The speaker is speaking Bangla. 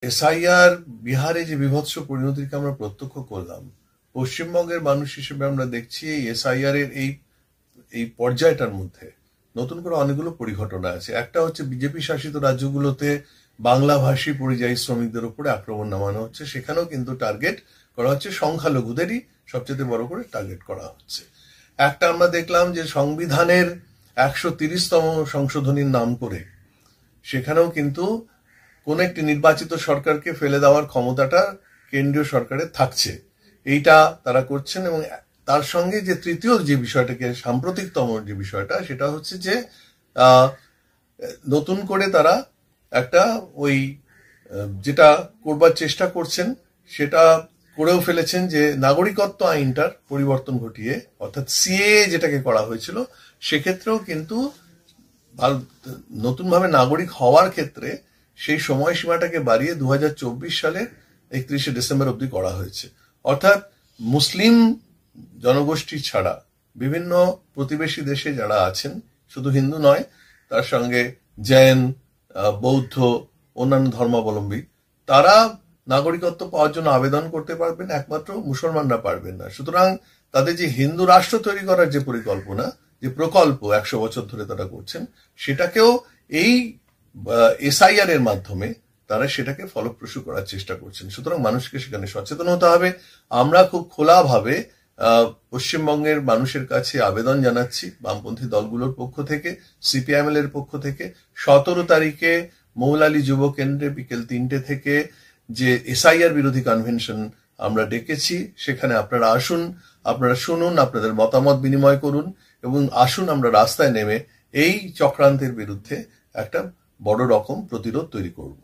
এসআইআর বিহারে যে বিভৎস পরিণতিকে আমরা প্রত্যক্ষ করলাম, পশ্চিমবঙ্গের মানুষ হিসেবে আমরা দেখছি এই এসআইআর এর এই পর্যায়টার মধ্যে নতুন করে অনেকগুলো পরিঘটনা আছে। একটা হচ্ছে বিজেপি শাসিত রাজ্যগুলোতে বাংলাভাষী পরিযায়ী শ্রমিকদের উপরে আক্রমণ নামানো হচ্ছে, সেখানেও কিন্তু টার্গেট করা হচ্ছে সংখ্যালঘুদেরই সবচেয়ে বড় করে টার্গেট করা হচ্ছে। একটা আমরা দেখলাম যে সংবিধানের 130তম সংশোধনীর নাম করে সেখানেও কিন্তু কোন একটি নির্বাচিত সরকারকে ফেলে দেওয়ার ক্ষমতাটা কেন্দ্রীয় সরকারের থাকছে, এইটা তারা করছেন। এবং তার সঙ্গে যে তৃতীয় যে বিষয়টাকে সাম্প্রতিকতম যে বিষয়টা, সেটা হচ্ছে যে নতুন করে তারা একটা ওই যেটা করবার চেষ্টা করছেন সেটা করেও ফেলেছেন, যে নাগরিকত্ব আইনটার পরিবর্তন ঘটিয়ে, অর্থাৎ সিএএ যেটাকে করা হয়েছিল, সেক্ষেত্রেও কিন্তু নতুনভাবে নাগরিক হওয়ার ক্ষেত্রে সেই সময়সীমাটাকে বাড়িয়ে 2024 সালের 31শে ডিসেম্বর অবধি করা হয়েছে। অর্থাৎ মুসলিম জনগোষ্ঠী ছাড়া বিভিন্ন প্রতিবেশী দেশে যারা আছেন, শুধু হিন্দু নয়, তার সঙ্গে জৈন, বৌদ্ধ, অন্যান্য ধর্মাবলম্বী, তারা নাগরিকত্ব পাওয়ার জন্য আবেদন করতে পারবেন, একমাত্র মুসলমানরা পারবেন না। সুতরাং তাদের যে হিন্দু রাষ্ট্র তৈরি করার যে পরিকল্পনা, যে প্রকল্প 100 বছর ধরে তারা করছেন, সেটাকেও এই এসআইআর এর মাধ্যমে তারা সেটাকে ফলপ্রসূ করার চেষ্টা করছেন। সুতরাং মানুষকে সেখানে সচেতন হতে হবে। আমরা খুব খোলাভাবে পশ্চিমবঙ্গের মানুষের কাছে আবেদন জানাচ্ছি, বামপন্থী দলগুলোর পক্ষ থেকে, সিপিআইএমএল এর পক্ষ থেকে, 17 তারিখে মৌলালী যুব কেন্দ্রে বিকেল 3টে থেকে যে এসআইআর বিরোধী কনভেনশন আমরা ডেকেছি, সেখানে আপনারা আসুন, আপনারা শুনুন, আপনাদের মতামত বিনিময় করুন, এবং আসুন আমরা রাস্তায় নেমে এই চক্রান্তের বিরুদ্ধে একটা বড় রকম প্রতিরোধ তৈরি করব।